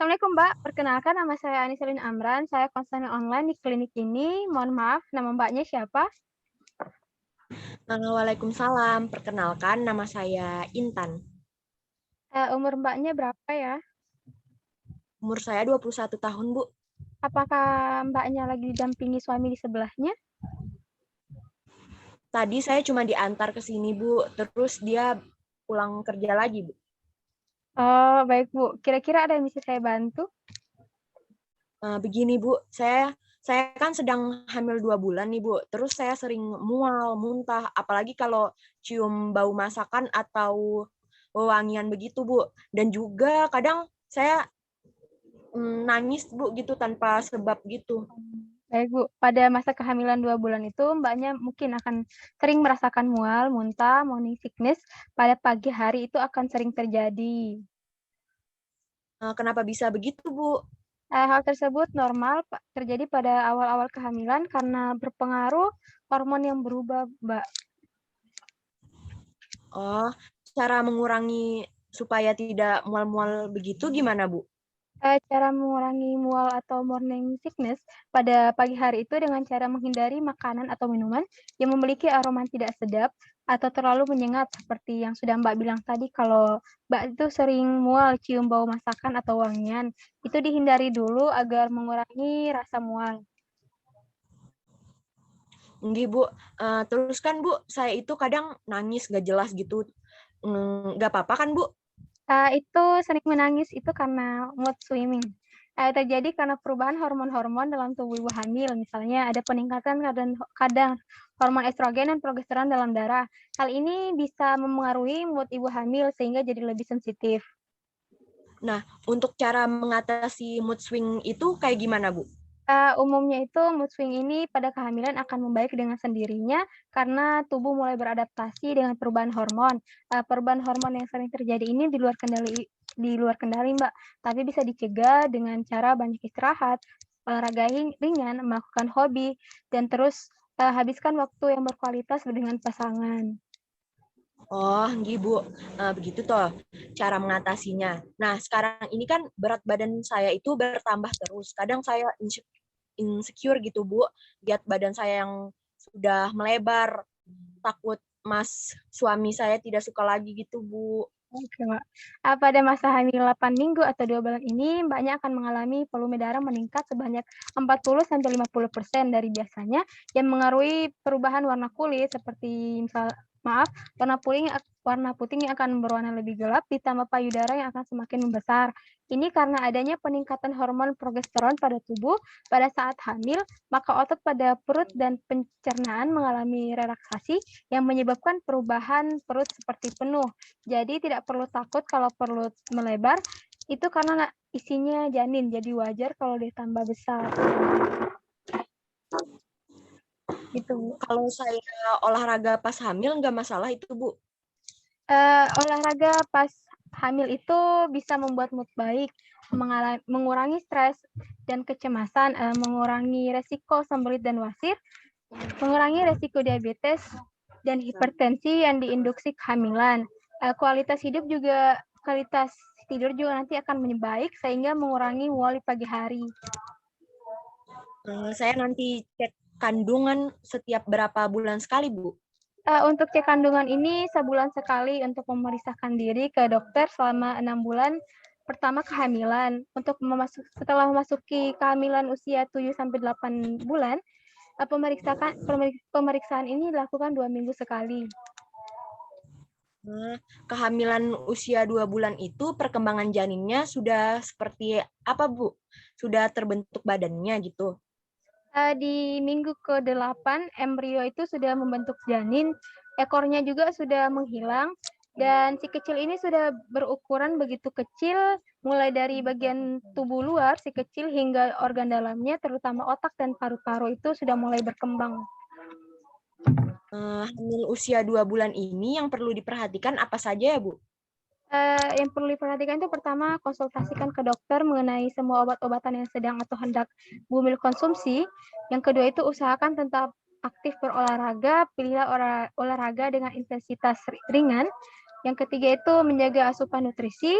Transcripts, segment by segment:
Assalamualaikum Mbak, perkenalkan nama saya Aniselin Amran, saya konselor online di klinik ini. Mohon maaf, nama Mbaknya siapa? Waalaikumsalam, perkenalkan nama saya Intan. Umur Mbaknya berapa ya? Umur saya 21 tahun, Bu. Apakah Mbaknya lagi didampingi suami di sebelahnya? Tadi saya cuma diantar ke sini, Bu. Terus dia pulang kerja lagi, Bu. Oh, baik Bu. Kira-kira ada yang bisa saya bantu? Begini, Bu, saya kan sedang hamil 2 bulan nih, Bu. Terus saya sering mual, muntah, apalagi kalau cium bau masakan atau wewangian begitu, Bu. Dan juga kadang saya nangis, Bu, gitu tanpa sebab gitu. Baik Bu, pada masa kehamilan 2 bulan itu Mbaknya mungkin akan sering merasakan mual, muntah, morning sickness pada pagi hari itu akan sering terjadi. Kenapa bisa begitu, Bu? Hal tersebut normal terjadi pada awal-awal kehamilan karena berpengaruh hormon yang berubah, Mbak. Oh, cara mengurangi supaya tidak mual-mual begitu gimana, Bu? Cara mengurangi mual atau morning sickness pada pagi hari itu dengan cara menghindari makanan atau minuman yang memiliki aroma tidak sedap atau terlalu menyengat seperti yang sudah Mbak bilang tadi kalau Mbak itu sering mual cium bau masakan atau wangian, itu dihindari dulu agar mengurangi rasa mual. Nggih, Bu. Terus kan, Bu, saya itu kadang nangis nggak jelas gitu. Nggak apa-apa kan, Bu? Itu sering menangis itu karena mood swing, terjadi karena perubahan hormon-hormon dalam tubuh ibu hamil. Misalnya ada peningkatan kadang hormon estrogen dan progesteron dalam darah. Hal ini bisa memengaruhi mood ibu hamil sehingga jadi lebih sensitif. Nah, untuk cara mengatasi mood swing itu kayak gimana, Bu? Umumnya itu mood swing ini pada kehamilan akan membaik dengan sendirinya karena tubuh mulai beradaptasi dengan perubahan hormon. Perubahan hormon yang sering terjadi ini di luar kendali, Mbak, tapi bisa dicegah dengan cara banyak istirahat, olahraga ringan, melakukan hobi, dan terus, habiskan waktu yang berkualitas dengan pasangan. Oh, nggih, Bu. Begitu toh cara mengatasinya. Nah, sekarang ini kan berat badan saya itu bertambah terus. Kadang saya insecure gitu, Bu. Lihat badan saya yang sudah melebar, takut mas suami saya tidak suka lagi gitu, Bu. Oke, Mbak. Pada masa hamil 8 minggu atau 2 bulan ini, Mbaknya akan mengalami volume darah meningkat sebanyak 40-50% dari biasanya, yang mengaruhi perubahan warna kulit seperti warna putih yang akan berwarna lebih gelap, ditambah payudara yang akan semakin membesar. Ini karena adanya peningkatan hormon progesteron pada tubuh pada saat hamil, maka otot pada perut dan pencernaan mengalami relaksasi yang menyebabkan perubahan perut seperti penuh. Jadi tidak perlu takut kalau perut melebar, itu karena isinya janin, jadi wajar kalau ditambah besar, gitu, Bu. Kalau saya olahraga pas hamil nggak masalah itu, Bu? Olahraga pas hamil itu bisa membuat mood baik, mengurangi stres dan kecemasan, mengurangi resiko sembelit dan wasir, mengurangi resiko diabetes dan hipertensi yang diinduksi kehamilan. Kualitas tidur juga nanti akan membaik sehingga mengurangi mual di pagi hari. Saya nanti cek kandungan setiap berapa bulan sekali, Bu? Untuk cek kandungan ini sebulan sekali untuk memeriksakan diri ke dokter selama 6 bulan pertama kehamilan. Setelah memasuki kehamilan usia 7-8 bulan, pemeriksaan ini dilakukan 2 minggu sekali. Kehamilan usia 2 bulan itu perkembangan janinnya sudah seperti apa, Bu? Sudah terbentuk badannya gitu? Di minggu ke-8, embrio itu sudah membentuk janin, ekornya juga sudah menghilang, dan si kecil ini sudah berukuran begitu kecil, mulai dari bagian tubuh luar si kecil hingga organ dalamnya, terutama otak dan paru-paru itu sudah mulai berkembang. Hamil usia 2 bulan ini yang perlu diperhatikan apa saja ya, Bu? Yang perlu diperhatikan itu pertama, konsultasikan ke dokter mengenai semua obat-obatan yang sedang atau hendak Bu hamil konsumsi. Yang kedua itu usahakan tetap aktif berolahraga, pilihlah olahraga dengan intensitas ringan. Yang ketiga itu menjaga asupan nutrisi,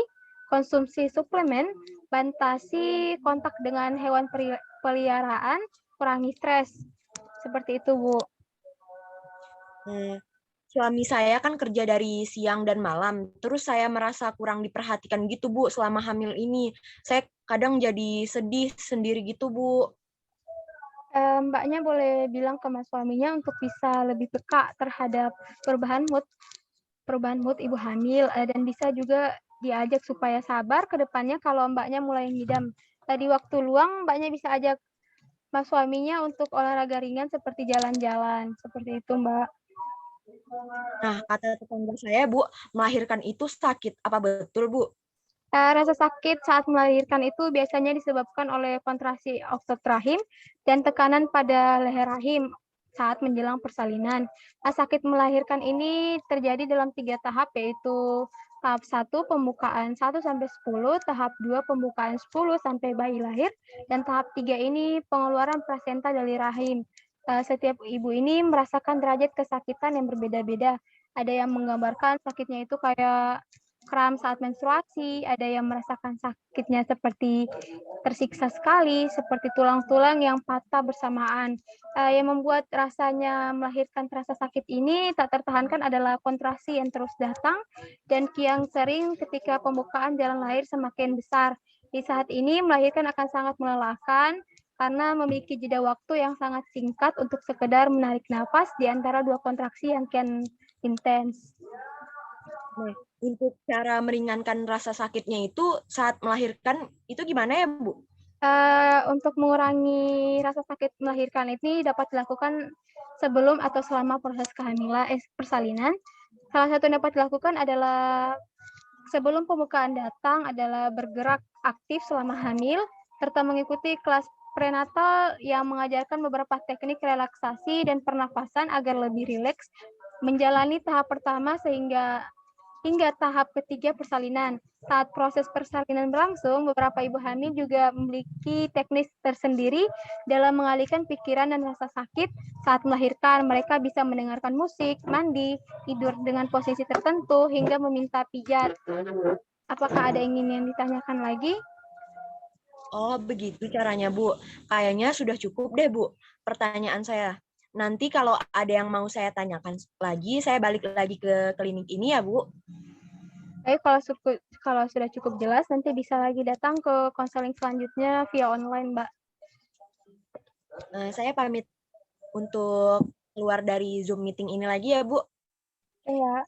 konsumsi suplemen, batasi kontak dengan hewan peliharaan, kurangi stres. Seperti itu, Bu. Suami saya kan kerja dari siang dan malam, terus saya merasa kurang diperhatikan gitu, Bu, selama hamil ini. Saya kadang jadi sedih sendiri gitu, Bu. Mbaknya boleh bilang ke mas suaminya untuk bisa lebih peka terhadap perubahan mood ibu hamil, dan bisa juga diajak supaya sabar ke depannya kalau mbaknya mulai ngidam. Tadi waktu luang mbaknya bisa ajak mas suaminya untuk olahraga ringan seperti jalan-jalan, seperti itu, Mbak. Nah, kata tetangga saya, Bu, melahirkan itu sakit. Apa betul, Bu? Rasa sakit saat melahirkan itu biasanya disebabkan oleh kontraksi otot rahim dan tekanan pada leher rahim saat menjelang persalinan. Sakit melahirkan ini terjadi dalam 3 tahap, yaitu tahap 1 pembukaan 1-10, tahap 2 pembukaan 10 sampai bayi lahir, dan tahap 3 ini pengeluaran plasenta dari rahim. Setiap ibu ini merasakan derajat kesakitan yang berbeda-beda. Ada yang menggambarkan sakitnya itu kayak kram saat menstruasi, ada yang merasakan sakitnya seperti tersiksa sekali, seperti tulang-tulang yang patah bersamaan. Yang membuat rasanya melahirkan terasa sakit ini tak tertahankan adalah kontraksi yang terus datang dan yang sering ketika pembukaan jalan lahir semakin besar. Di saat ini melahirkan akan sangat melelahkan karena memiliki jeda waktu yang sangat singkat untuk sekedar menarik nafas di antara dua kontraksi yang kian intens. Nah, untuk cara meringankan rasa sakitnya itu saat melahirkan, itu gimana ya, Bu? Untuk mengurangi rasa sakit melahirkan ini dapat dilakukan sebelum atau selama proses persalinan. Salah satu yang dapat dilakukan adalah sebelum pembukaan datang adalah bergerak aktif selama hamil, serta mengikuti kelas prenatal yang mengajarkan beberapa teknik relaksasi dan pernafasan agar lebih rileks menjalani tahap pertama hingga tahap ketiga persalinan. Saat proses persalinan berlangsung, beberapa ibu hamil juga memiliki teknik tersendiri dalam mengalihkan pikiran dan rasa sakit saat melahirkan. Mereka bisa mendengarkan musik, mandi, tidur dengan posisi tertentu, hingga meminta pijat. Apakah ada yang ditanyakan lagi? Oh, begitu caranya, Bu. Kayaknya sudah cukup deh, Bu. Pertanyaan saya. Nanti kalau ada yang mau saya tanyakan lagi, saya balik lagi ke klinik ini ya, Bu. Baik, kalau sudah cukup jelas, nanti bisa lagi datang ke konseling selanjutnya via online, Mbak. Saya pamit untuk keluar dari Zoom meeting ini lagi ya, Bu. Iya.